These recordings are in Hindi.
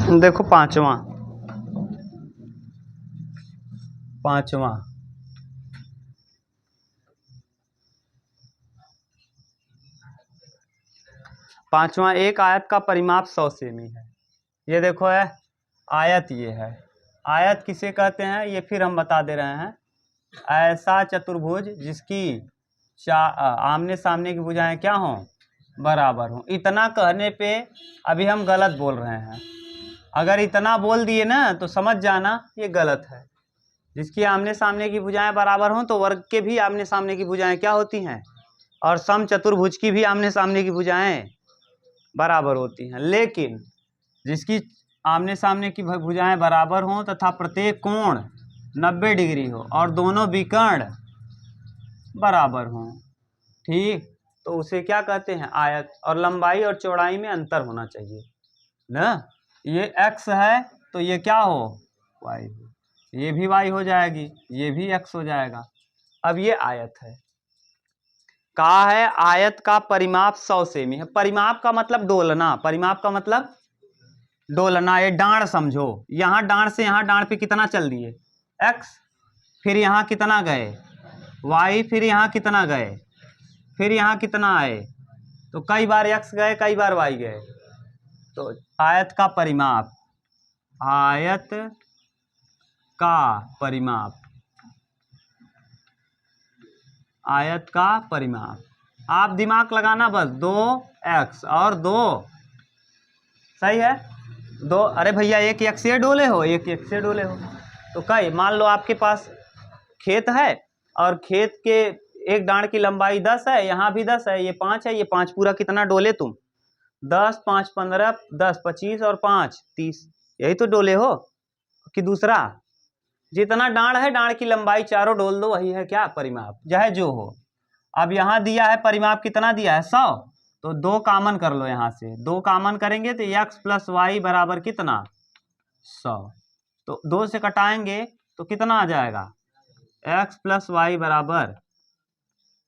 देखो पांचवा एक आयत का परिमाप 100 सेमी है। ये देखो है आयत, ये है आयत किसे कहते हैं ये फिर हम बता दे रहे हैं। ऐसा चतुर्भुज जिसकी आमने सामने की भुजाएं क्या हों, बराबर हों। इतना कहने पे अभी हम गलत बोल रहे हैं। अगर इतना बोल दिए ना तो समझ जाना ये गलत है। जिसकी आमने सामने की भुजाएं बराबर हों तो वर्ग के भी आमने सामने की भुजाएं क्या होती हैं, और सम चतुर्भुज की भी आमने सामने की भुजाएं बराबर होती हैं। लेकिन जिसकी आमने सामने की भुजाएं बराबर हों तथा प्रत्येक कोण 90 डिग्री हो और दोनों विकर्ण बराबर हों, ठीक, तो उसे क्या कहते हैं, आयत। और लंबाई और चौड़ाई में अंतर होना चाहिए ना। ये x है तो ये क्या हो, y हो, ये भी y हो जाएगी, ये भी x हो जाएगा। अब ये आयत है, कहा है आयत का परिमाप 100 सेमी है। परिमाप का मतलब डोलना, परिमाप का मतलब डोलना। ये डांड समझो, यहाँ डांड से यहाँ डांड पे कितना चल दिए x, फिर यहाँ कितना गए y, फिर यहाँ कितना गए, फिर यहाँ कितना आए, तो कई बार x गए कई बार y गए। तो आयत का परिमाप, आयत का परिमाप, आयत का परिमाप, आप दिमाग लगाना बस, 2x और 2 सही है 2। अरे भैया एक x से डोले हो, एक x से डोले हो तो कई, मान लो आपके पास खेत है और खेत के एक डांड की लंबाई 10 है, यहाँ भी 10 है, ये 5 है, ये 5 पूरा कितना डोले तुम, 10 5 15 10 25 और 5 30, यही तो डोले हो कि दूसरा। जितना डांड है डांड की लंबाई चारों डोल दो, वही है क्या, परिमाप, चाहे जो हो। अब यहाँ दिया है परिमाप कितना दिया है 100, तो 2 कामन कर लो, यहाँ से 2 कामन करेंगे तो x प्लस वाई बराबर कितना 100, तो 2 से कटाएंगे तो कितना आ जाएगा, x प्लस वाई बराबर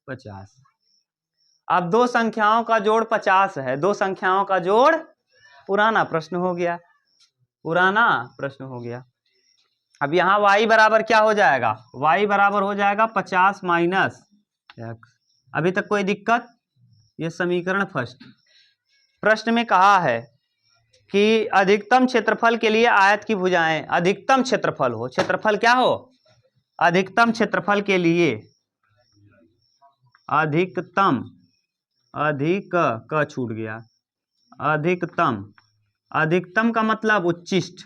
50। अब दो संख्याओं का जोड़ 50 है, दो संख्याओं का जोड़, पुराना प्रश्न हो गया, पुराना प्रश्न हो गया। अब यहाँ y बराबर क्या हो जाएगा, y बराबर हो जाएगा 50 माइनस x। अभी तक कोई दिक्कत, ये समीकरण फर्स्ट। प्रश्न में कहा है कि अधिकतम क्षेत्रफल के लिए आयत की भुजाएं, अधिकतम क्षेत्रफल हो, क्षेत्रफल क्या हो, अधिकतम क्षेत्रफल के लिए, अधिकतम, अधिक क छूट गया, अधिकतम, अधिकतम का मतलब उच्चिष्ट,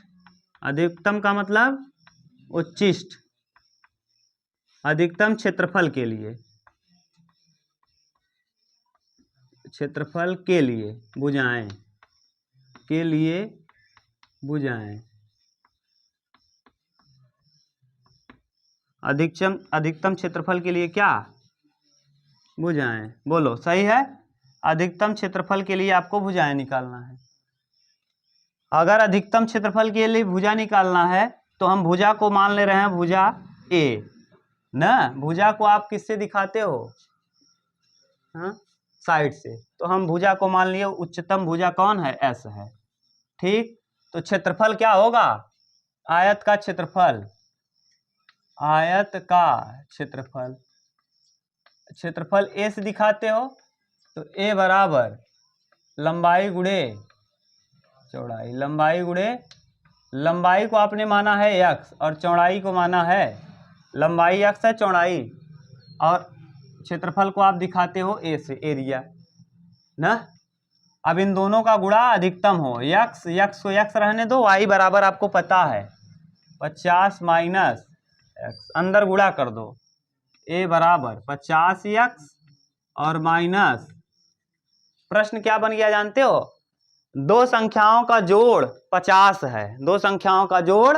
अधिकतम का मतलब उच्चिष्ट, अधिकतम क्षेत्रफल के लिए, क्षेत्रफल के लिए भुजाएं, के लिए भुजाएं, अधिकतम क्षेत्रफल के लिए क्या, भुजाएं, बोलो सही है। अधिकतम क्षेत्रफल के लिए आपको भुजाएं निकालना है। अगर अधिकतम क्षेत्रफल के लिए भुजा निकालना है तो हम भुजा को मान ले रहे हैं भुजा ए ना। भुजा को आप किससे दिखाते हो, हाँ, साइड से, तो हम भुजा को मान लिए उच्चतम भुजा कौन है, एस है, ठीक। तो क्षेत्रफल क्या होगा, आयत का क्षेत्रफल, आयत का क्षेत्रफल, क्षेत्रफल ए से दिखाते हो तो ए बराबर लंबाई गुणे चौड़ाई, लंबाई गुणे, लंबाई को आपने माना है x और चौड़ाई को माना है, लंबाई x है चौड़ाई, और क्षेत्रफल को आप दिखाते हो a से, एरिया ना। अब इन दोनों का गुणा अधिकतम हो, x को x रहने दो, y बराबर आपको पता है 50 माइनस x, अंदर गुणा कर दो, a बराबर 50x और माइनस, प्रश्न क्या बन गया जानते हो, दो संख्याओं का जोड़ 50 है, दो संख्याओं का जोड़,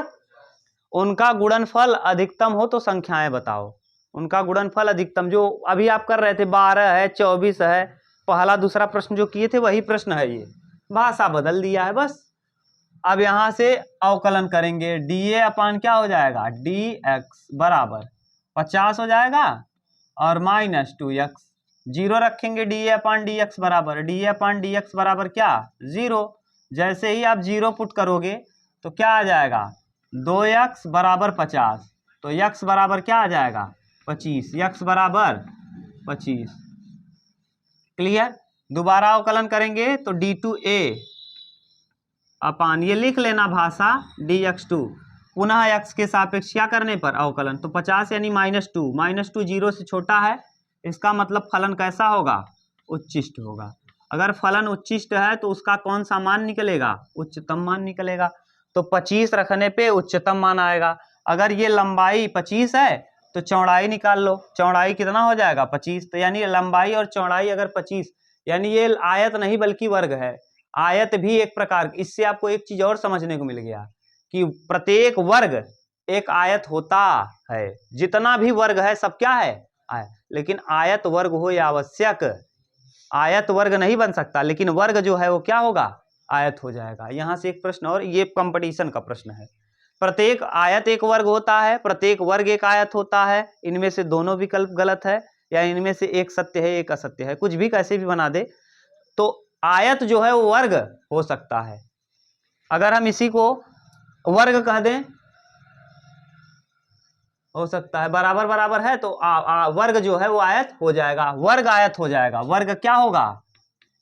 उनका गुणनफल अधिकतम हो तो संख्याएं बताओ, उनका गुणनफल अधिकतम, जो अभी आप कर रहे थे 12 है 24 है, पहला दूसरा प्रश्न जो किए थे वही प्रश्न है, ये भाषा बदल दिया है बस। अब यहां से अवकलन करेंगे, dA अपान क्या हो जाएगा, dx बराबर 50 हो जाएगा और माइनस 2x, जीरो रखेंगे, dA अपान dx बराबर, dA अपान dx बराबर क्या 0, जैसे ही आप 0 पुट करोगे तो क्या आ जाएगा, 2x बराबर 50, तो x बराबर क्या आ जाएगा 25, x बराबर 25। क्लियर। दोबारा अवकलन करेंगे तो d2a अपान, ये लिख लेना भाषा, dx2 पुनः x के सापेक्ष क्या करने पर अवकलन, तो 50 यानी -2, -2 0 से छोटा है, इसका मतलब फलन कैसा होगा, उच्चिष्ट होगा। अगर फलन उच्चिष्ट है तो उसका कौन सा मान निकलेगा, उच्चतम मान निकलेगा। तो 25 रखने पे उच्चतम मान आएगा। अगर ये लंबाई 25 है तो चौड़ाई निकाल लो, चौड़ाई कितना हो जाएगा 25, तो यानी लंबाई और चौड़ाई अगर 25, यानी ये आयत नहीं बल्कि वर्ग है। आयत भी एक प्रकार, इससे आपको एक चीज और समझने को मिल गया कि प्रत्येक वर्ग एक आयत होता है, जितना भी वर्ग है सब क्या है आयत। लेकिन आयत वर्ग हो या आवश्यक, आयत वर्ग नहीं बन सकता, लेकिन वर्ग जो है वो क्या होगा, आयत हो जाएगा। यहां से एक प्रश्न और, ये कंपटीशन का प्रश्न है। प्रत्येक आयत एक वर्ग होता है, प्रत्येक वर्ग एक आयत होता है, इनमें से दोनों विकल्प गलत है, या इनमें से एक सत्य है एक असत्य है, कुछ भी कैसे भी बना दे, तो आयत जो है वो वर्ग हो सकता है। अगर हम इसी को वर्ग कह दें, हो सकता है, बराबर बराबर है तो वर्ग जो है वो आयत हो जाएगा, वर्ग आयत हो जाएगा। वर्ग क्या होगा,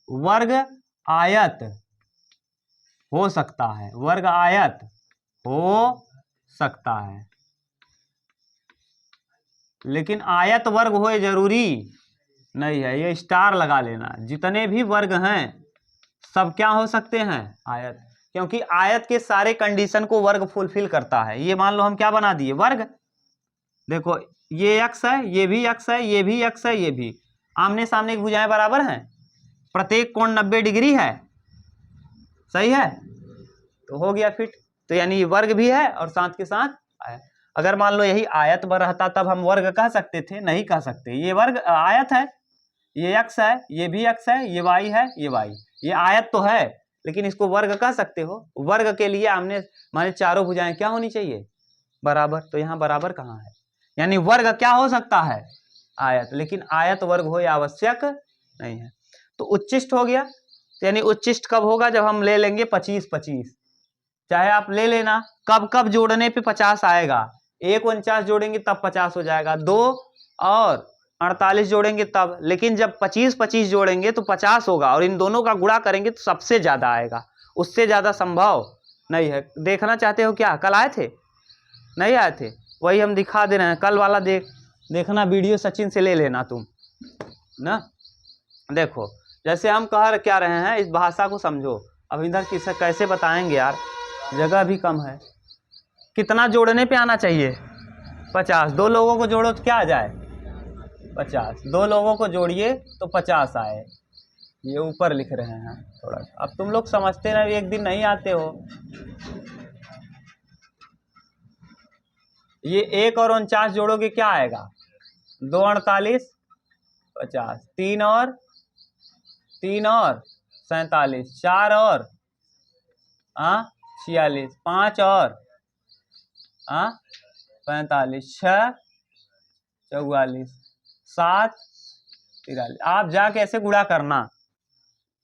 वर्ग आयत हो सकता है, वर्ग आयत हो सकता है, लेकिन आयत वर्ग हो जरूरी नहीं है। ये स्टार लगा लेना, जितने भी वर्ग हैं सब क्या हो सकते हैं, आयत, क्योंकि आयत के सारे कंडीशन को वर्ग फुलफिल करता है। ये मान लो हम क्या बना दिए, वर्ग। देखो ये x है, ये भी x है, ये भी x है, ये भी, आमने सामने की भुजाएं बराबर हैं, प्रत्येक कोण 90 डिग्री है, सही है, तो हो गया फिट। तो यानी ये वर्ग भी है और साथ के साथ आयत। अगर मान लो यही आयत पर रहता तब हम वर्ग कह सकते थे, नहीं कह सकते, ये वर्ग आयत है, ये x है, ये भी x है, ये y है, ये y, ये आयत तो है लेकिन इसको वर्ग कह सकते हो। वर्ग के लिए हमने माने चारों भुजाएं क्या होनी चाहिए, बराबर, तो यहाँ बराबर कहाँ है, यानी वर्ग क्या हो सकता है, आयत, लेकिन आयत वर्ग हो या आवश्यक नहीं है। तो उच्चिष्ट हो गया, तो यानी उच्चिष्ट कब होगा, जब हम ले लेंगे 25-25, चाहे आप ले लेना कब कब जोड़ने पे 50 आएगा, 1 49 जोड़ेंगे तब 50 हो जाएगा, 2 और 48 जोड़ेंगे तब, लेकिन जब 25-25 जोड़ेंगे तो 50 होगा, और इन दोनों का गुणा करेंगे तो सबसे ज्यादा आएगा, उससे ज्यादा संभव नहीं है। देखना चाहते हो क्या, कल आए थे, नहीं आए थे, वही हम दिखा दे रहे हैं, कल वाला देखना वीडियो सचिन से ले लेना तुम ना। देखो जैसे हम कह क्या रहे हैं, इस भाषा को समझो। अब इधर किसे कैसे बताएंगे यार, जगह भी कम है। कितना जोड़ने पे आना चाहिए, 50, 2 लोगों को जोड़ो तो क्या आ जाए 50, 2 लोगों को जोड़िए तो 50 आए, ये ऊपर लिख रहे हैं थोड़ा सा। अब तुम लोग समझते ना, एक दिन नहीं आते हो। ये 1 और 49 जोड़ोगे क्या आएगा, 2 48 50, 3 और 47, 4 और 46, 5 और 45, 6 44, 7 43। आप जाके ऐसे गुणा करना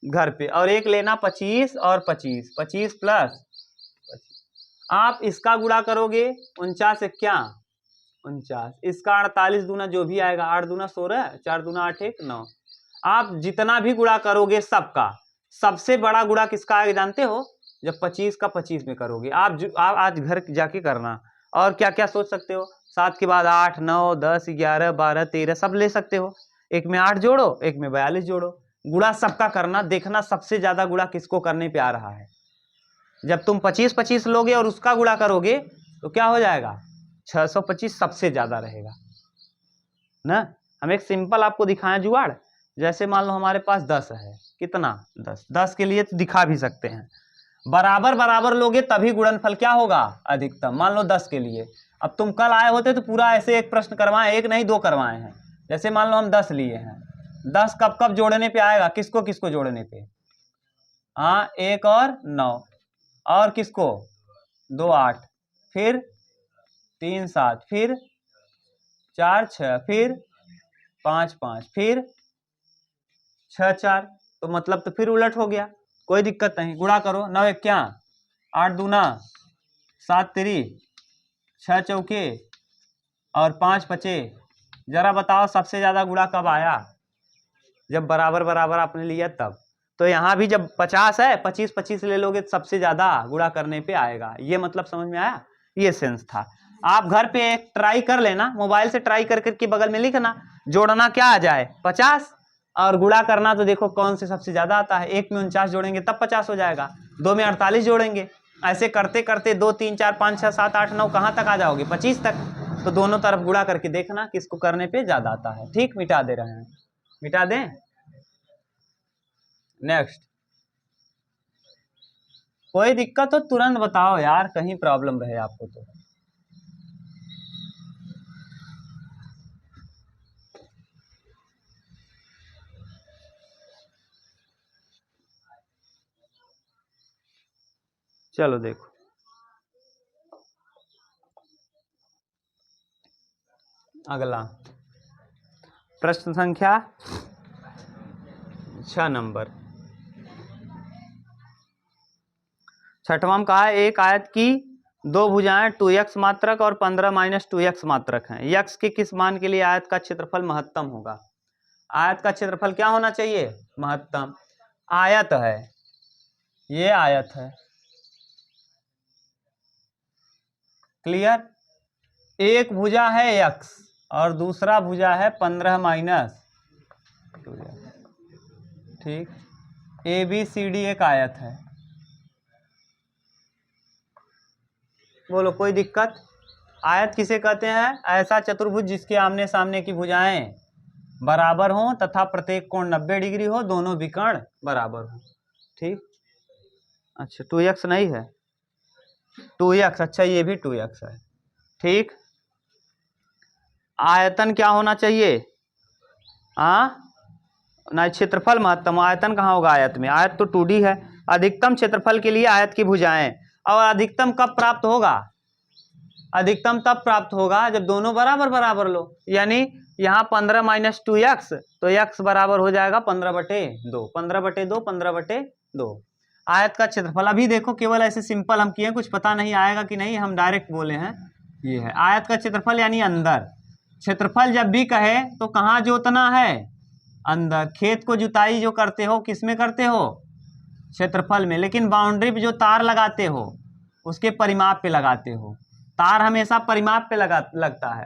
घर पे, और एक लेना 25 और 25, 25 प्लस 25, आप इसका गुणा करोगे 49 से क्या 49, इसका 48 दूना जो भी आएगा, 8 दूना 16, 4 दूना 8 1 9। आप जितना भी गुणा करोगे सबका, सबसे बड़ा गुणा किसका आएगा जानते हो, जब 25 का 25 में करोगे। आप आज घर जाके करना। और क्या क्या सोच सकते हो, 7 के बाद 8 9 10 11 12 13 सब ले सकते हो, एक में 8 जोड़ो, एक में 42 जोड़ो, गुणा सबका करना, देखना सबसे ज्यादा गुणा किसको करने पे आ रहा है। जब तुम 25-25 लोगे और उसका गुणा करोगे तो क्या हो जाएगा, 625 सबसे ज्यादा रहेगा ना। हम एक सिंपल आपको दिखाएं जुगाड़, जैसे मान लो हमारे पास 10 है, कितना 10 के लिए तो दिखा भी सकते हैं, बराबर बराबर लोगे तभी गुणनफल क्या होगा, अधिकतम। मान लो 10 के लिए, अब तुम कल आए होते तो पूरा ऐसे एक प्रश्न करवाए, एक नहीं 2 करवाए हैं। जैसे मान लो हम 10 लिए हैं, 10 कब कब जोड़ने पे आएगा, किसको किसको जोड़ने पे, 1 और 9, और किसको 2 8, फिर 3 7, फिर 4 6, फिर 5 5, फिर 6 4, तो मतलब तो फिर उलट हो गया, कोई दिक्कत नहीं, गुणा करो। 9 क्या 8 दूना 7 तिरी 6 चौके और 5 पचे। जरा बताओ सबसे ज़्यादा गुणा कब आया? जब बराबर बराबर आपने लिया तब। तो यहाँ भी जब 50 है 25 25 ले लोगे तो सबसे ज़्यादा गुणा करने पे आएगा। ये मतलब समझ में आया? ये सेंस था। आप घर पे एक ट्राई कर लेना, मोबाइल से ट्राई कर करके बगल में लिखना, जोड़ना क्या आ जाए 50 और गुणा करना तो देखो कौन से सबसे ज़्यादा आता है। 1 में 49 जोड़ेंगे तब 50 हो जाएगा, 2 में 48 जोड़ेंगे, ऐसे करते करते 2 3 4 5 6 7 8 9 कहाँ तक आ जाओगे? 25 तक। तो दोनों तरफ गुणा करके देखना किसको करने पे ज़्यादा आता है। ठीक, मिटा दे रहे हैं, मिटा दें। नेक्स्ट, कोई दिक्कत हो तुरंत बताओ यार, कहीं प्रॉब्लम रहे आपको तो। चलो देखो, अगला प्रश्न संख्या 6 नंबर। 6वां में कहा है एक आयत की दो भुजाएं 2x मात्रक और 15 - 2x मात्रक हैं। x के किस मान के लिए आयत का क्षेत्रफल महत्तम होगा? आयत का क्षेत्रफल क्या होना चाहिए? महत्तम। आयत है, ये आयत है, क्लियर। एक भुजा है x और दूसरा भुजा है 15 - 2x। ठीक, ABCD एक आयत है। बोलो कोई दिक्कत? आयत किसे कहते हैं? ऐसा चतुर्भुज जिसके आमने सामने की भुजाएं बराबर हों तथा प्रत्येक कोण 90 डिग्री हो, दोनों विकर्ण बराबर हो। ठीक, अच्छा 2x नहीं है, 2x, अच्छा ये भी 2x है। ठीक, आयतन क्या होना चाहिए? नहीं, क्षेत्रफल महत्तम। आयतन कहाँ होगा आयत में? आयत तो 2D है। अधिकतम क्षेत्रफल के लिए आयत की भुजाएं, और अधिकतम कब प्राप्त होगा? अधिकतम तब प्राप्त होगा जब दोनों बराबर बराबर लो। यानी यहाँ 15 - 2x, तो x बराबर हो जाएगा 15/2, 15/2, 15/2। आयत का क्षेत्रफल अभी देखो, केवल ऐसे सिंपल हम किए, कुछ पता नहीं आएगा कि नहीं, हम डायरेक्ट बोले हैं। ये है आयत का क्षेत्रफल, यानी अंदर। क्षेत्रफल जब भी कहे तो कहाँ जोतना है? अंदर। खेत को जुताई जो करते हो किस में करते हो? क्षेत्रफल में। लेकिन बाउंड्री पे जो तार लगाते हो उसके परिमाप पे लगाते हो। तार हमेशा परिमाप पे लगता है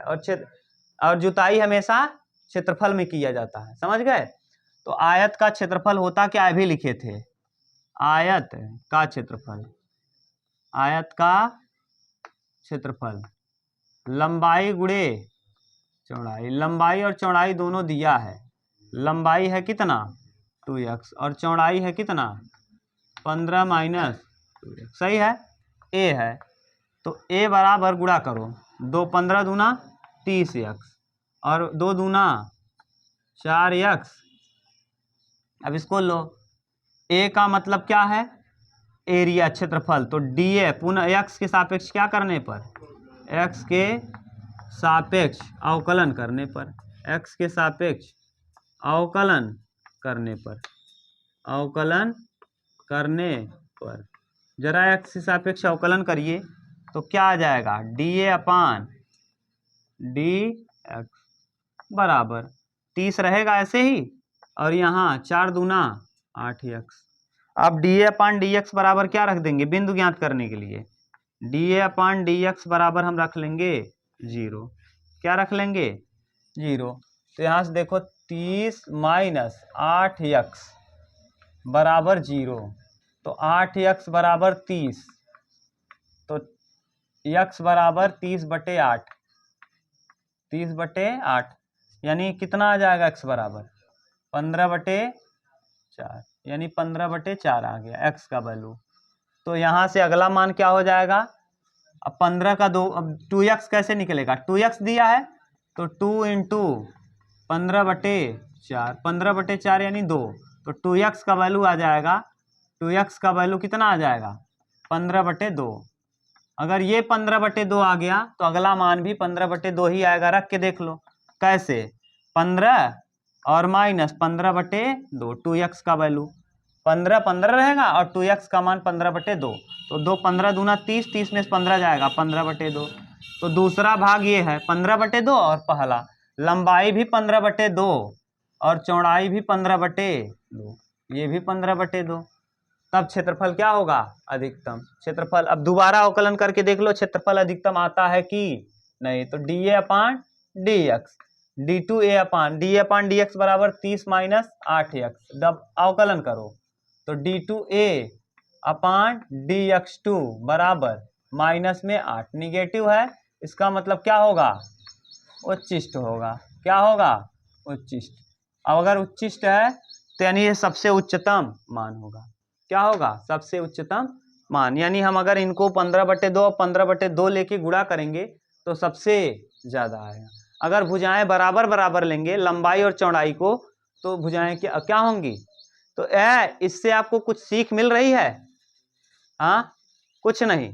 और जुताई हमेशा क्षेत्रफल में किया जाता है। समझ गए? तो आयत का क्षेत्रफल होता क्या, अभी लिखे थे, आयत का क्षेत्रफल। आयत का क्षेत्रफल लंबाई गुणे चौड़ाई। लंबाई और चौड़ाई दोनों दिया है। लंबाई है कितना? 2x और चौड़ाई है कितना? 15 - 2x। सही है, a है। तो a बराबर गुणा करो, 2 15 दूना 30x और 2 दूना 4x। अब इसको लो, a का मतलब क्या है? एरिया, क्षेत्रफल। तो dA पुनः x के सापेक्ष क्या करने पर? x के सापेक्ष अवकलन करने पर, x के सापेक्ष अवकलन करने पर, अवकलन करने पर जरा x के सापेक्ष अवकलन करिए तो क्या आ जाएगा? dA/dx बराबर 30 रहेगा ऐसे ही, और यहाँ 4 दूना 8x। अब dA/dx बराबर क्या रख देंगे बिंदु ज्ञात करने के लिए? dA/dx बराबर हम रख लेंगे 0। क्या रख लेंगे? 0। तो यहाँ से देखो 30 - 8x बराबर 0। तो 8x बराबर 30, तो x बराबर 30/8, 30/8 यानी कितना आ जाएगा? x बराबर 15/4, यानी 15/4 आ गया x का वैल्यू। तो यहाँ से अगला मान क्या हो जाएगा? अब 15 का 2, अब 2x कैसे निकलेगा? 2x दिया है तो 2 × 15/4, 15/4 यानी 2। तो 2x का वैल्यू आ जाएगा, 2x का वैल्यू कितना आ जाएगा? 15/2। अगर ये 15/2 आ गया तो अगला मान भी 15/2 ही आएगा। रख के देख लो कैसे, 15 और -15/2, 2x का वैल्यू 15 15 रहेगा और 2x का मान 15/2, तो 2 15 दूना 30, 30 में से 15 जाएगा 15/2। तो दूसरा भाग ये है 15/2 और पहला लंबाई भी 15/2 और चौड़ाई भी 15/2, ये भी 15/2। तब क्षेत्रफल क्या होगा? अधिकतम क्षेत्रफल। अब दोबारा अवकलन करके देख लो क्षेत्रफल अधिकतम आता है कि नहीं। तो dA/dx d2A/dx बराबर 30 - 8x। जब अवकलन करो तो d2A/dx2 बराबर माइनस में 8, निगेटिव है, इसका मतलब क्या होगा? उच्चिष्ट होगा। क्या होगा? उच्चिष्ट। अब अगर उच्चिष्ट है तो यानी ये सबसे उच्चतम मान होगा। क्या होगा? सबसे उच्चतम मान। यानी हम अगर इनको 15/2 और 15/2 लेके गुणा करेंगे तो सबसे ज्यादा आएगा। अगर भुजाएं बराबर बराबर लेंगे लंबाई और चौड़ाई को तो भुजाएं क्या होंगी? तो इससे आपको कुछ सीख मिल रही है? हाँ, कुछ नहीं,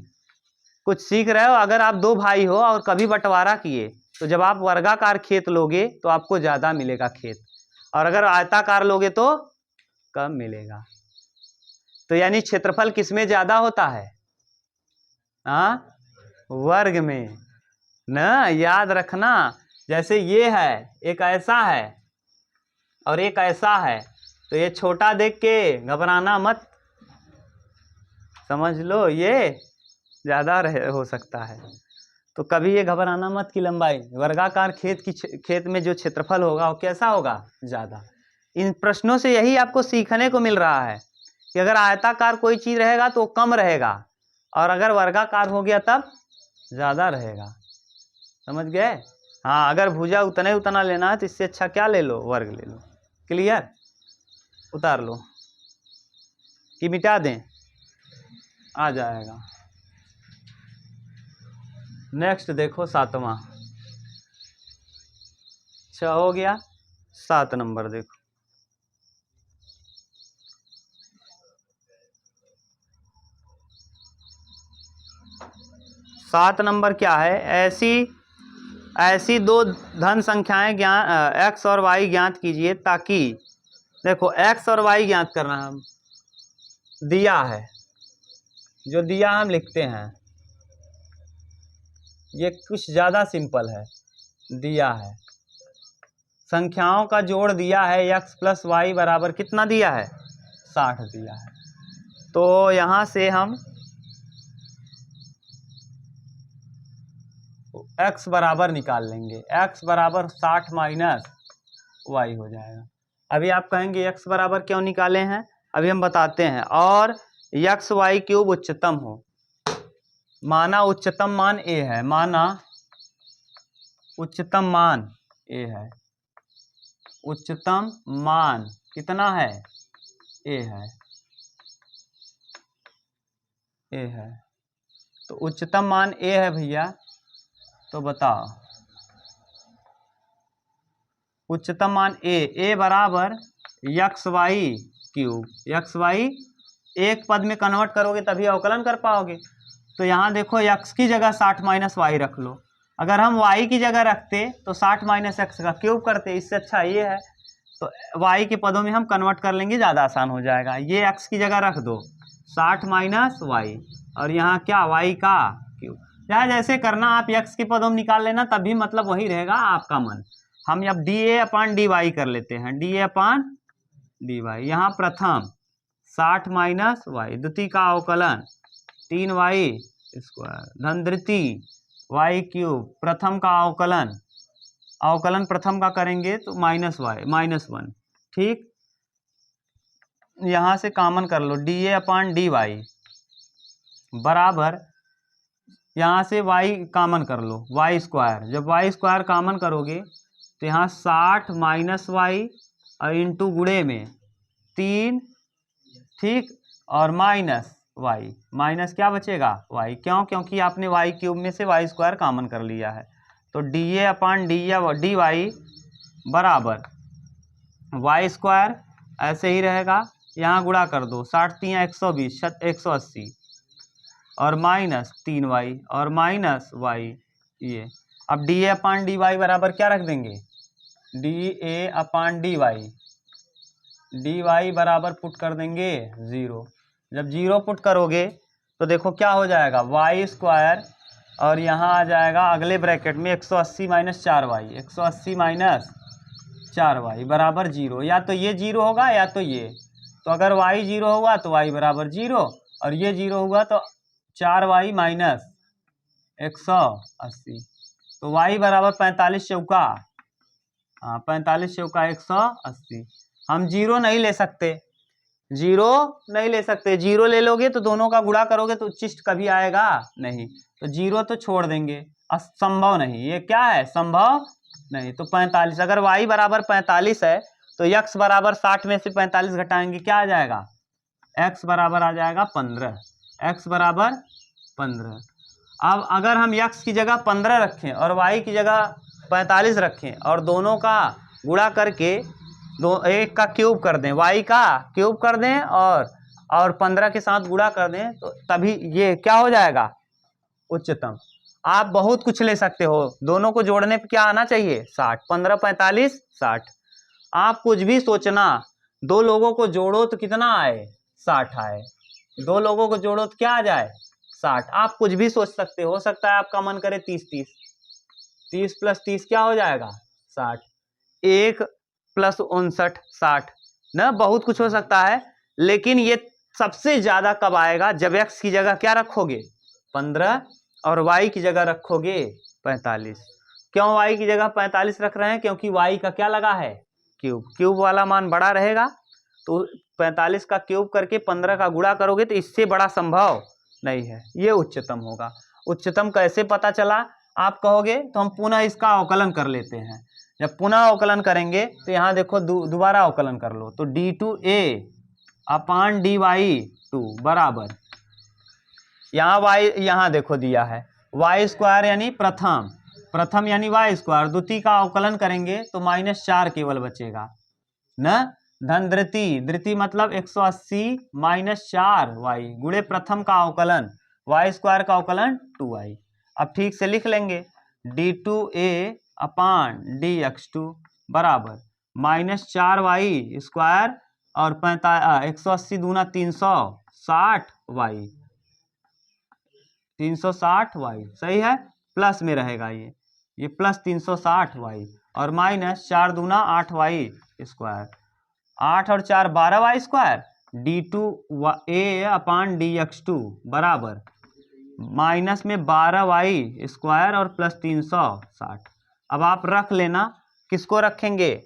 कुछ सीख रहे हो। अगर आप दो भाई हो और कभी बंटवारा किए तो जब आप वर्गाकार खेत लोगे तो आपको ज्यादा मिलेगा खेत, और अगर आयताकार लोगे तो कम मिलेगा। तो यानी क्षेत्रफल किसमें ज्यादा होता है? हाँ, वर्ग में ना, याद रखना। जैसे ये है, एक ऐसा है और एक ऐसा है, तो ये छोटा देख के घबराना मत, समझ लो ये ज्यादा हो सकता है। तो कभी ये घबराना मत कि लंबाई, वर्गाकार खेत में जो क्षेत्रफल होगा वो कैसा होगा? ज्यादा। इन प्रश्नों से यही आपको सीखने को मिल रहा है कि अगर आयताकार कोई चीज रहेगा तो कम रहेगा, और अगर वर्गाकार हो गया तब ज्यादा रहेगा। समझ गए? हाँ, अगर भुजा उतना लेना है तो इससे अच्छा क्या ले लो? वर्ग ले लो। क्लियर? उतार लो कि मिटा दें? आ जाएगा। नेक्स्ट देखो 7वां। अच्छा हो गया। 7 नंबर देखो। सात नंबर क्या है? ऐसी दो धन संख्याएं x और y ज्ञात कीजिए ताकि, देखो x और y ज्ञात करना हम दिया है, जो दिया हम लिखते हैं, ये कुछ ज्यादा सिंपल है। दिया है संख्याओं का जोड़ दिया है, x + y बराबर कितना दिया है? 60 दिया है। तो यहां से हम x बराबर निकाल लेंगे, x बराबर 60 - y हो जाएगा। अभी आप कहेंगे x बराबर क्यों निकाले हैं? अभी हम बताते हैं। और x(y3) उच्चतम हो, माना उच्चतम मान a है, माना उच्चतम मान a है। उच्चतम मान कितना है? a है, a है। तो उच्चतम मान a है भैया, तो बताओ उच्चतम मान a बराबर x(y3). x(y) एक पद में कन्वर्ट करोगे तभी अवकलन कर पाओगे। तो यहाँ देखो x की जगह 60 - y रख लो। अगर हम y की जगह रखते तो 60 - x का क्यूब करते, इससे अच्छा ये है। तो y के पदों में हम कन्वर्ट कर लेंगे, ज़्यादा आसान हो जाएगा। ये x की जगह रख दो 60 - y, और यहाँ क्या? y का क्यूब। चाहे जैसे करना, आप x के पदों में निकाल लेना, तभी मतलब वही रहेगा आपका मन। हम अब dA/dy कर लेते हैं। dA/dy, यहाँ प्रथम 60 - y, द्वितीय का अवकलन 3y² धन द्वितीय y3, प्रथम का अवकलन प्रथम का करेंगे तो -1। ठीक, यहां से कॉमन कर लो dA/dy बराबर, यहां से y कॉमन कर लो y²। जब y² कॉमन करोगे तो यहाँ 60 - y और इंटू गुणे में 3, ठीक, और माइनस y, माइनस क्या बचेगा? y। क्यों? क्योंकि आपने y³ में से y² कॉमन कर लिया है। तो dA/dy बराबर y² ऐसे ही रहेगा, यहाँ गुणा कर दो 60 × 3 = 120, 180, और माइनस 3y और माइनस y ये। अब dA/dy बराबर क्या रख देंगे? dA/dy डी वाई बराबर पुट कर देंगे 0। जब 0 पुट करोगे तो देखो क्या हो जाएगा, वाई स्क्वायर और यहाँ आ जाएगा अगले ब्रैकेट में 180 माइनस 4y, 180 माइनस 4y बराबर 0। या तो ये 0 होगा या तो ये, तो अगर y 0 होगा तो y बराबर 0 और ये 0 होगा तो 4y माइनस 180, तो y बराबर 45 चौका, हाँ 45 चौका 180। हम 0 नहीं ले सकते, 0 नहीं ले सकते, 0 ले लोगे तो दोनों का गुणा करोगे तो उच्चिष्ट कभी आएगा नहीं, तो 0 तो छोड़ देंगे, असंभव नहीं, ये क्या है, संभव नहीं। तो 45, अगर y बराबर 45 है तो x बराबर 60 में से 45 घटाएंगे क्या आ जाएगा, x बराबर आ जाएगा 15, x बराबर 15। अब अगर हम x की जगह 15 रखें और y की जगह 45 रखें और दोनों का गुणा करके एक का क्यूब कर दें, y का क्यूब कर दें और 15 के साथ गुणा कर दें, तो तभी ये क्या हो जाएगा, उच्चतम। आप बहुत कुछ ले सकते हो, दोनों को जोड़ने पे क्या आना चाहिए, 60, 15 45 60। आप कुछ भी सोचना, दो लोगों को जोड़ो तो कितना आए, 60 आए, दो लोगों को जोड़ो तो क्या आ जाए, 60। आप कुछ भी सोच सकते हो सकता है आपका मन करे 30 30, 30 प्लस 30 क्या हो जाएगा, 60, 1 प्लस 59 60 ना, बहुत कुछ हो सकता है। लेकिन ये सबसे ज्यादा कब आएगा, जब x की जगह क्या रखोगे 15 और y की जगह रखोगे 45। क्यों y की जगह 45 रख रहे हैं, क्योंकि y का क्या लगा है, क्यूब, क्यूब वाला मान बड़ा रहेगा, तो 45 का क्यूब करके 15 का गुणा करोगे तो इससे बड़ा संभव नहीं है, ये उच्चतम होगा। उच्चतम कैसे पता चला आप कहोगे, तो हम पुनः इसका अवकलन कर लेते हैं। जब पुनः अवकलन करेंगे तो यहाँ देखो दोबारा अवकलन कर लो, तो d2a अपान dy2 बराबर, यहाँ y यहाँ देखो दिया है वाई स्क्वायर यानी प्रथम यानी वाई स्क्वायर, द्वितीय का अवकलन करेंगे तो -4 केवल बचेगा न, धन द्वितीय मतलब 180 माइनस 4y गुणे प्रथम का अवकलन वाई स्क्वायर का अवकलन 2y। अब ठीक से लिख लेंगे d2a अपान dx2 बराबर -4y स्क्वायर और 180 दूना 360y, 360y सही है, प्लस में रहेगा ये प्लस 360y और माइनस 4 दूना 8y स्क्वायर, 8 और 4 12y स्क्वायर, d2a अपान dx2 बराबर माइनस में 12y स्क्वायर और प्लस 360। अब आप रख लेना, किसको रखेंगे,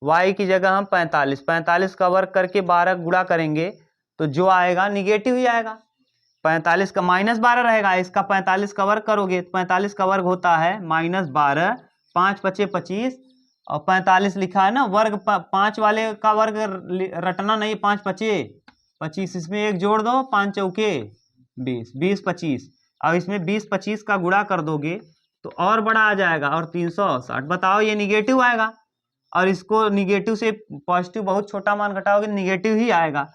y की जगह हम 45 का वर्ग करके 12 गुणा करेंगे तो जो आएगा निगेटिव ही आएगा, 45 का -12 रहेगा, इसका 45 का वर्ग करोगे, 45 का वर्ग होता है -12, 5 पचे 25 और 45 लिखा है ना, वर्ग 5 वाले का वर्ग रटना नहीं, 5 पचे 25, इसमें एक जोड़ दो, 5 चौके 20, 20 25, और इसमें 20 25 का गुणा कर दोगे तो और बड़ा आ जाएगा और 360। बताओ ये निगेटिव आएगा, और इसको निगेटिव से पॉजिटिव बहुत छोटा मान घटाओगे निगेटिव ही आएगा,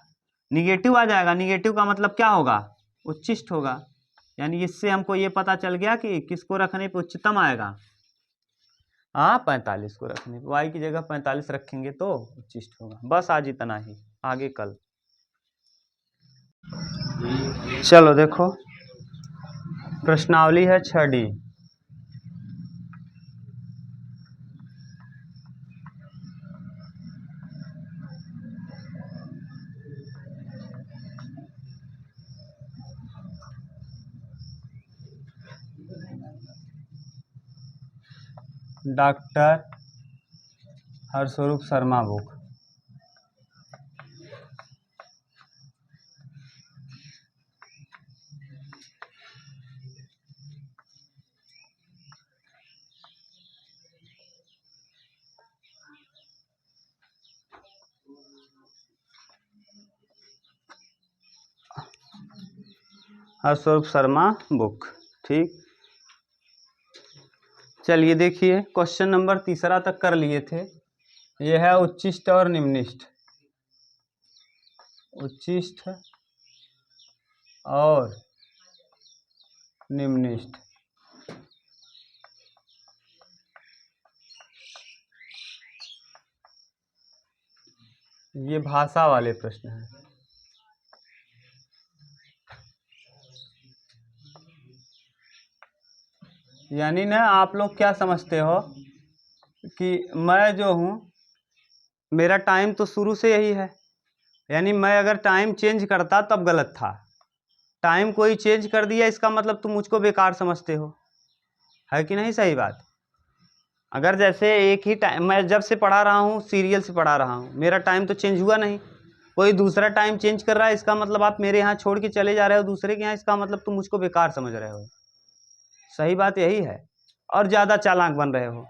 निगेटिव आ जाएगा। निगेटिव का मतलब क्या होगा, उच्चिष्ट होगा। यानी इससे हमको ये पता चल गया कि किसको रखने पे उच्चतम आएगा, हाँ 45 को रखने पे, y की जगह 45 रखेंगे तो उच्चिष्ट होगा। बस आज इतना ही, आगे कल। चलो देखो प्रश्नावली है 6D। Doctor Harswaroop Sharma book. Harswaroop Sharma book, ठीक। चलिए देखिए क्वेश्चन नंबर 3 तक कर लिए थे। ये है उच्चिष्ट और निम्निष्ठ, उच्चिष्ट और निम्निष्ठ। ये भाषा वाले प्रश्न हैं। यानी ना आप लोग क्या समझते हो कि मैं जो हूँ मेरा टाइम तो शुरू से यही है, यानी मैं अगर टाइम चेंज करता तब गलत था। टाइम कोई चेंज कर दिया इसका मतलब तुम मुझको बेकार समझते हो, है कि नहीं सही बात। अगर जैसे एक ही टाइम मैं जब से पढ़ा रहा हूँ सीरियल से पढ़ा रहा हूँ, मेरा टाइम तो चेंज हुआ नहीं, कोई दूसरा टाइम चेंज कर रहा है इसका मतलब आप मेरे यहाँ छोड़ के चले जा रहे हो दूसरे के यहाँ, इसका मतलब तुम मुझको बेकार समझ रहे हो। सही बात यही है, और ज़्यादा चालाक बन रहे हो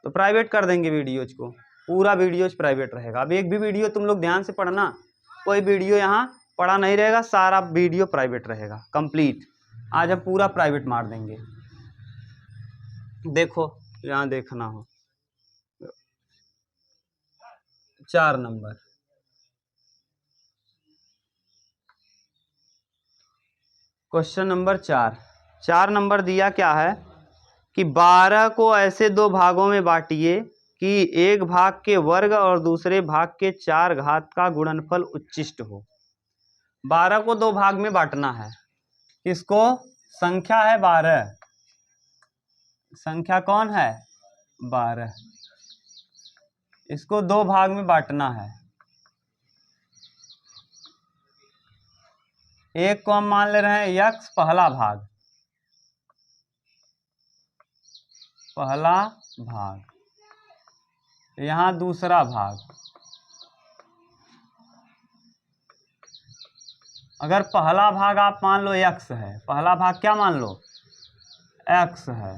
तो प्राइवेट कर देंगे वीडियोज को, पूरा वीडियोज प्राइवेट रहेगा। अब एक भी वीडियो तुम लोग ध्यान से पढ़ना, कोई वीडियो यहाँ पढ़ा नहीं रहेगा, सारा वीडियो प्राइवेट रहेगा कंप्लीट। आज हम पूरा प्राइवेट मार देंगे। देखो यहाँ देखना हो 4 नंबर, क्वेश्चन नंबर 4 नंबर दिया क्या है कि 12 को ऐसे 2 भागों में बांटिए कि एक भाग के वर्ग और दूसरे भाग के 4 घात का गुणनफल उच्चिष्ट हो। 12 को 2 भाग में बांटना है, किसको? संख्या है 12, संख्या कौन है 12, इसको 2 भाग में बांटना है। एक को हम मान ले रहे हैं यक्स पहला भाग, पहला भाग, यहाँ दूसरा भाग। अगर पहला भाग आप मान लो x है, पहला भाग क्या मान लो x है,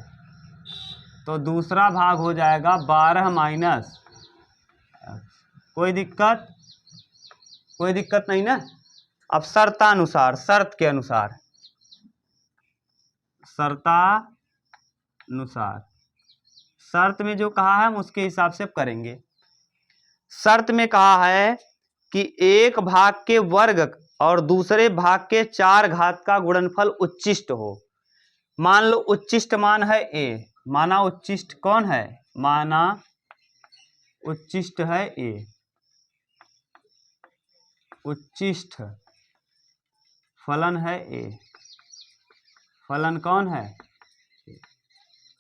तो दूसरा भाग हो जाएगा 12 माइनस। कोई दिक्कत? कोई दिक्कत नहीं ना। अब शर्तानुसार, शर्त के अनुसार, शर्तानुसार, शर्त में जो कहा है हम उसके हिसाब से करेंगे। शर्त में कहा है कि एक भाग के वर्ग और दूसरे भाग के 4 घात का गुणनफल उच्चिष्ट हो। मान लो उच्चिष्ट मान है a, माना उच्चिष्ट कौन है, माना उच्चिष्ट है a, उच्चिष्ट फलन है a, फलन कौन है?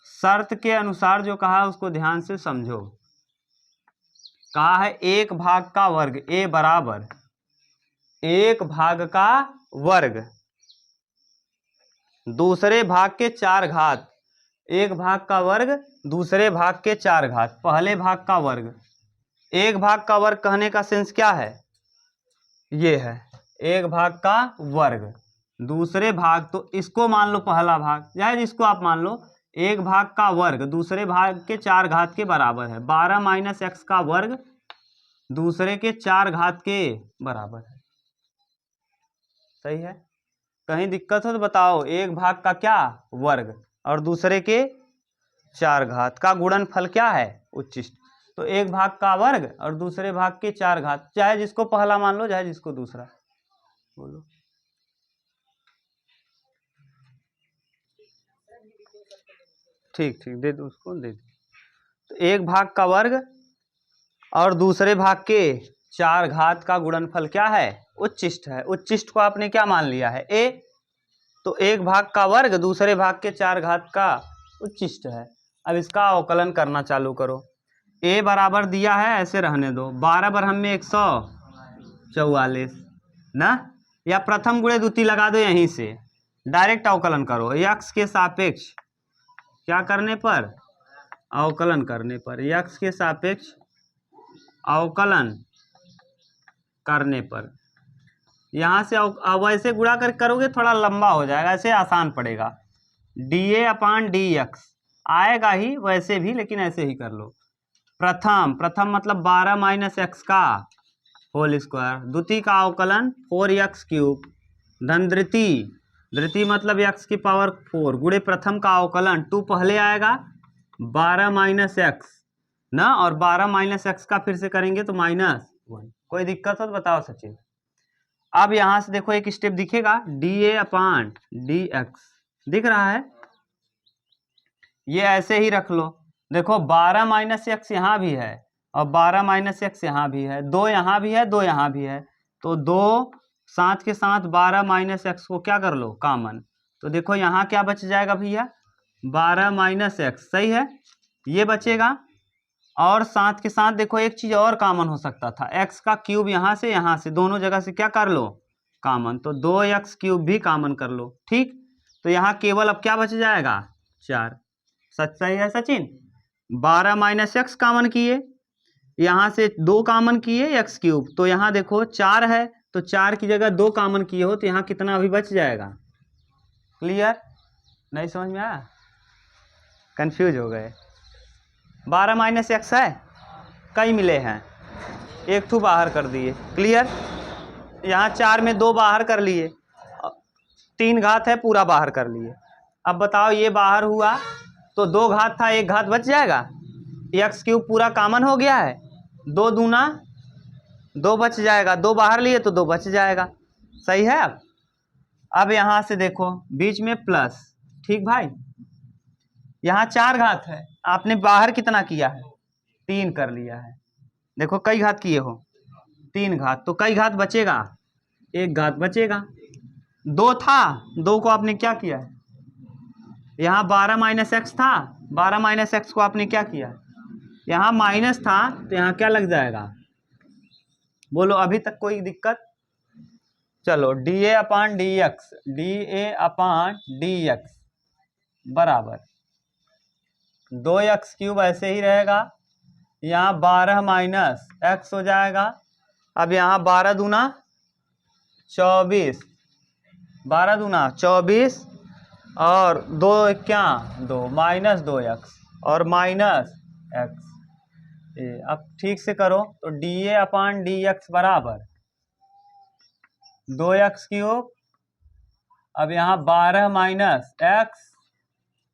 शर्त के अनुसार जो कहा है उसको ध्यान से समझो। कहा है एक भाग का वर्ग a बराबर एक भाग का वर्ग दूसरे भाग के 4 घात, एक भाग का वर्ग दूसरे भाग के 4 घात, पहले भाग का वर्ग। एक भाग का वर्ग कहने का सेंस क्या है, ये है एक भाग का वर्ग, दूसरे भाग तो इसको मान लो पहला भाग, या जिसको आप मान लो एक भाग का वर्ग दूसरे भाग के 4 घात के बराबर है। 12 माइनस एक्स का वर्ग दूसरे के 4 घात के बराबर है। सही है? कहीं दिक्कत हो तो बताओ। एक भाग का क्या वर्ग और दूसरे के 4 घात का गुणनफल क्या है उच्चिष्ट, तो एक भाग का वर्ग और दूसरे भाग के 4 घात, चाहे जिसको पहला मान लो चाहे जिसको दूसरा। बोलो। ठीक ठीक दे दो उसको, दे दो। तो एक भाग का वर्ग और दूसरे भाग के 4 घात का गुणनफल क्या है, उच्चिष्ट है। उच्चिष्ट को आपने क्या मान लिया है a, तो एक भाग का वर्ग दूसरे भाग के 4 घात का उच्चिष्ट है। अब इसका अवकलन करना चालू करो। a बराबर दिया है, ऐसे रहने दो, 12 बरहम में 144 ना, या प्रथम गुणे द्वितीय लगा दो, यहीं से डायरेक्ट अवकलन करो x के सापेक्ष, क्या करने पर, अवकलन करने पर, x के सापेक्ष अवकलन करने पर। यहाँ से वैसे गुणा कर करोगे थोड़ा लंबा हो जाएगा, ऐसे आसान पड़ेगा। dA/dx आएगा ही वैसे भी, लेकिन ऐसे ही कर लो। प्रथम मतलब 12 माइनस एक्स का होल स्क्वायर, द्वितीय का अवकलन 4x³ धन द्वितीय मतलब x की पावर 4 गुणे प्रथम का अवकलन 2 पहले आएगा 12 माइनस एक्स ना, और 12 माइनस एक्स का फिर से करेंगे तो -1। कोई दिक्कत हो तो बताओ सचिन। अब यहां से देखो एक स्टेप दिखेगा dA/dx दिख रहा है, ये ऐसे ही रख लो। देखो 12 माइनस एक्स यहाँ भी है और 12 माइनस एक्स यहाँ भी है, 2 यहाँ भी है, 2 यहाँ भी है, तो 2 साथ के साथ 12 माइनस एक्स को क्या कर लो कॉमन, तो देखो यहाँ क्या बच जाएगा भैया 12 माइनस एक्स, सही है, ये बचेगा। और साथ के साथ देखो एक चीज़ और कॉमन हो सकता था, एक्स का क्यूब यहाँ से दोनों जगह से क्या कर लो कॉमन, तो 2x क्यूब भी कॉमन कर लो, ठीक। तो यहाँ केवल अब क्या बच जाएगा 4, सच सही है सचिन। 12 माइनस एक्स कॉमन किए, यहाँ से 2 कॉमन किए एक्स क्यूब, तो यहाँ देखो 4 है, तो 4 की जगह 2 कॉमन किए हो तो यहाँ कितना अभी बच जाएगा, क्लियर, नहीं समझ में आया, कंफ्यूज हो गए। 12 माइनस एक्स है, कई मिले हैं, एक ठू बाहर कर दिए, क्लियर। यहाँ 4 में 2 बाहर कर लिए, 3 घात है पूरा बाहर कर लिए। अब बताओ ये बाहर हुआ तो 2 घात था, 1 घात बच जाएगा, एक्स क्यूब पूरा कॉमन हो गया है, 2 दूना 2 बच जाएगा, 2 बाहर लिए तो 2 बच जाएगा, सही है। अब यहाँ से देखो बीच में प्लस, ठीक भाई, यहाँ 4 घात है, आपने बाहर कितना किया है 3 कर लिया है, देखो कई घात किए हो 3 घात, तो कई घात बचेगा 1 घात बचेगा। 2 था, 2 को आपने क्या किया है, यहाँ 12 माइनस एक्स था, 12 माइनस एक्स को आपने क्या किया, यहाँ माइनस था तो यहाँ क्या लग जाएगा, बोलो अभी तक कोई दिक्कत। चलो dA अपान डी एक्स, dA अपान डी एक्स बराबर 2x क्यूब ऐसे ही रहेगा, यहाँ 12 माइनस एक्स हो जाएगा। अब यहाँ 12 दूना 24, 12 दूना 24 और 2 क्या 2 माइनस 2x और माइनस एक्स, अब ठीक से करो तो dA अपान डी एक्स बराबर 2x क्यूब, अब यहाँ 12 माइनस एक्स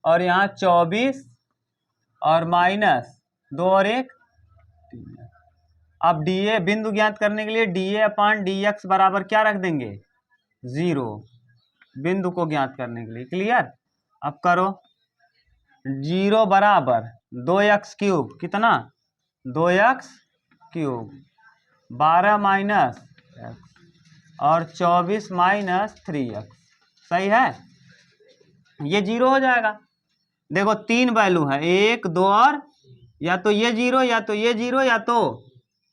और यहाँ 24 और माइनस 2 और 1 3। अब dA बिंदु ज्ञात करने के लिए dA अपान डी एक्स बराबर क्या रख देंगे 0, बिंदु को ज्ञात करने के लिए, क्लियर। अब करो 0 बराबर 2x क्यूब, कितना 2x क्यूब, 12 माइनस एक्स और 24 माइनस 3x, सही है, ये 0 हो जाएगा। देखो 3 वैल्यू है, 1 2 और या तो ये 0 या तो ये 0 या तो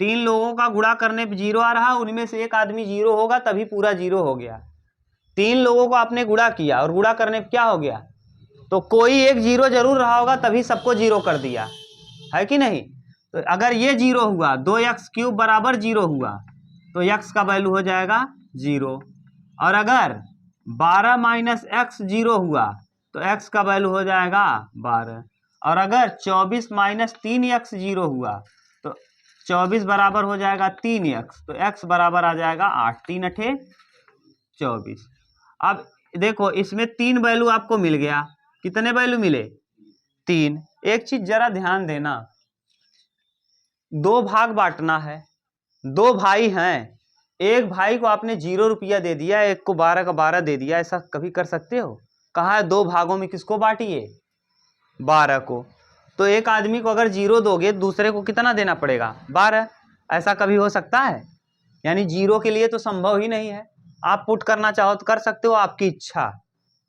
3 लोगों का गुणा करने पे 0 आ रहा, उनमें से एक आदमी 0 होगा तभी पूरा 0 हो गया। 3 लोगों को आपने गुणा किया और गुणा करने पे क्या हो गया, तो कोई एक 0 जरूर रहा होगा तभी सबको 0 कर दिया, है कि नहीं। तो अगर ये 0 हुआ 2x क्यूब बराबर 0 हुआ तो x का वैल्यू हो जाएगा 0, और अगर 12 माइनस एक्स 0 हुआ तो x का वैल्यू हो जाएगा 12, और अगर 24 माइनस 3x 0 हुआ तो 24 बराबर हो जाएगा 3x, तो x बराबर आ जाएगा 8, 3 अठे 24। अब देखो इसमें 3 वैल्यू आपको मिल गया, कितने वैल्यू मिले 3। एक चीज जरा ध्यान देना, 2 भाग बांटना है, 2 भाई हैं, एक भाई को आपने 0 रुपया दे दिया, एक को 12 का 12 दे दिया, ऐसा कभी कर सकते हो, कहा है 2 भागों में किसको बांटिए 12 को, तो एक आदमी को अगर 0 दोगे दूसरे को कितना देना पड़ेगा 12, ऐसा कभी हो सकता है, यानी 0 के लिए तो संभव ही नहीं है। आप पुट करना चाहो तो कर सकते हो, आपकी इच्छा,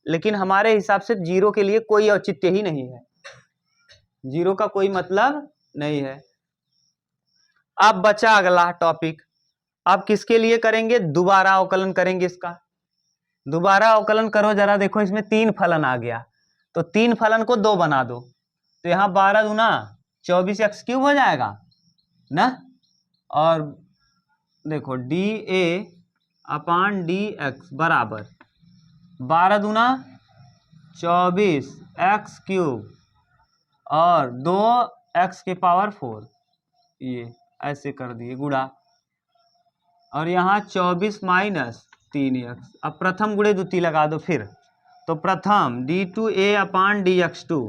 लेकिन हमारे हिसाब से 0 के लिए कोई औचित्य ही नहीं है, 0 का कोई मतलब नहीं है। अब बचा अगला टॉपिक, अब किसके लिए करेंगे, दोबारा अवकलन करेंगे इसका। दोबारा अवकलन करो जरा, देखो इसमें 3 फलन आ गया, तो 3 फलन को 2 बना दो, तो यहाँ 12 दूना 24x क्यूब हो जाएगा ना, और देखो dA अपान डी एक्स बराबर 12 दूना 24x क्यूब और 2x के पावर 4, ये ऐसे कर दिए गुणा, और यहाँ 24 माइनस 3x। अब प्रथम गुणे द्वितीय लगा दो फिर, तो प्रथम d2a अपान dx2,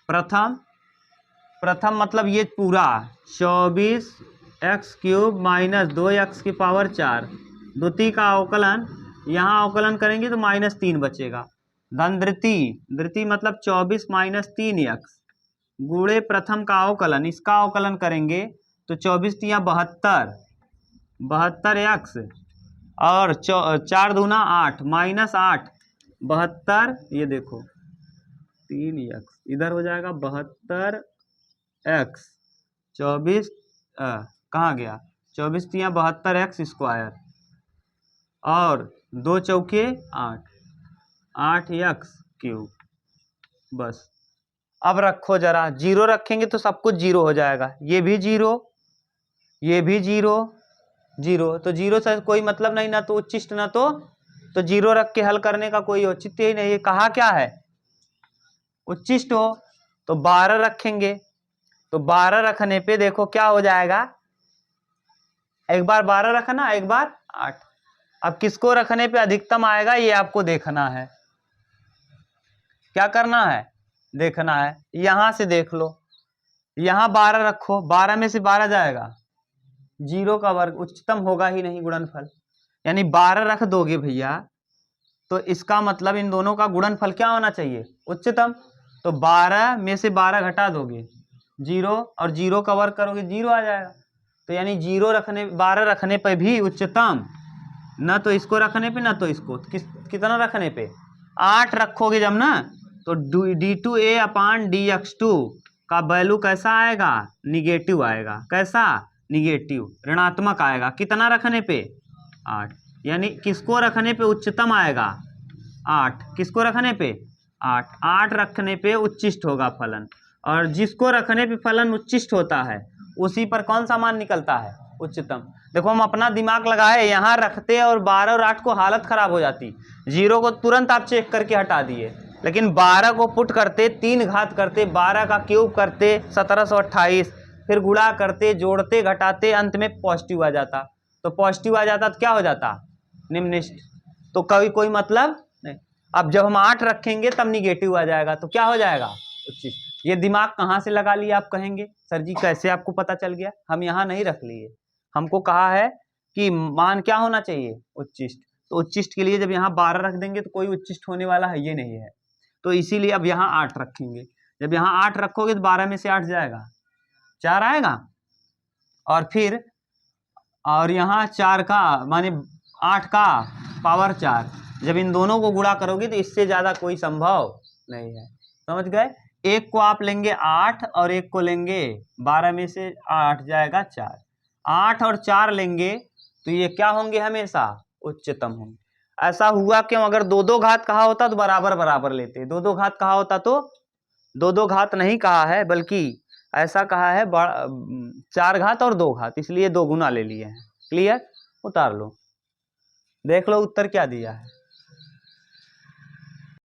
प्रथम मतलब ये पूरा 24x क्यूब माइनस 2x की पावर 4, द्वितीय का अवकलन, यहाँ अवकलन करेंगे तो -3 बचेगा, धन द्वितीय, द्वितीय मतलब 24 माइनस 3x गुणे प्रथम का अवकलन, इसका अवकलन करेंगे तो 24 तिया 72, 72x और 4 दूना 8 माइनस 8 72, ये देखो 3x इधर हो जाएगा 72x 24 कहाँ गया 24 तिया 72x स्क्वायर और 2 चौके 8 8x क्यूब। बस अब रखो जरा, जीरो रखेंगे तो सब कुछ जीरो हो जाएगा, ये भी जीरो, ये भी जीरो, जीरो, तो जीरो से कोई मतलब नहीं, ना तो उच्चिष्ट ना तो जीरो रख के हल करने का कोई औचित्य ही नहीं। ये कहा क्या है उच्चिष्ट हो, तो 12 रखेंगे, तो 12 रखने पे देखो क्या हो जाएगा, एक बार 12 रखना एक बार 8। अब किसको रखने पे अधिकतम आएगा ये आपको देखना है, क्या करना है देखना है। यहां से देख लो, यहां 12 रखो, 12 में से 12 जाएगा, जीरो का वर्ग उच्चतम होगा ही नहीं गुणनफल, यानी 12 रख दोगे भैया तो इसका मतलब इन दोनों का गुणनफल क्या होना चाहिए उच्चतम। तो 12 में से 12 घटा दोगे जीरो, और जीरो का वर्ग करोगे जीरो आ जाएगा, तो यानी जीरो रखने 12 रखने पे भी उच्चतम, न तो इसको रखने पे न तो इसको, कितना रखने पे 8 रखोगे जब ना, तो d2a अपान dx2 का वैल्यू कैसा आएगा निगेटिव आएगा, कैसा निगेटिव ऋणात्मक आएगा, कितना रखने पे 8, यानी किसको रखने पे उच्चतम आएगा 8, किसको रखने पे 8, 8 रखने पे उच्चिष्ट होगा फलन, और जिसको रखने पे फलन उच्चिष्ट होता है उसी पर कौन सा मान निकलता है उच्चतम। देखो हम अपना दिमाग लगाए, यहाँ रखते और 12 और 8 को हालत खराब हो जाती, जीरो को तुरंत आप चेक करके हटा दिए, लेकिन 12 को पुट करते, 3 घात करते, 12 का क्यूब करते 1728, फिर गुणा करते जोड़ते घटाते अंत में पॉजिटिव आ जाता, तो पॉजिटिव आ जाता तो क्या हो जाता निम्नलिखित, तो कोई मतलब नहीं। अब जब हम 8 रखेंगे तब निगेटिव आ जाएगा, तो क्या हो जाएगा उच्चिष्ट। ये दिमाग कहाँ से लगा लिया आप कहेंगे सर जी कैसे आपको पता चल गया, हम यहाँ नहीं रख लिए, हमको कहा है कि मान क्या होना चाहिए उच्चिष्ट, तो उच्चिष्ट के लिए जब यहाँ 12 रख देंगे तो कोई उच्चिष्ट होने वाला है ये नहीं है, तो इसीलिए अब यहाँ 8 रखेंगे, जब यहाँ 8 रखोगे तो 12 में से 8 जाएगा 4 आएगा, और फिर और यहाँ 4 का माने 8 का पावर 4, जब इन दोनों को गुणा करोगे तो इससे ज़्यादा कोई संभव नहीं है, समझ गए। एक को आप लेंगे 8 और एक को लेंगे 12 में से 8 जाएगा 4, 8 और 4 लेंगे तो ये क्या होंगे हमेशा उच्चतम होंगे। ऐसा हुआ क्यों, अगर 2 घात कहा होता तो बराबर बराबर लेते, 2 घात कहा होता तो 2 घात नहीं कहा है बल्कि ऐसा कहा है 4 घात और 2 घात, इसलिए 2 गुना ले लिए हैं। क्लियर, उतार लो, देख लो उत्तर क्या दिया है।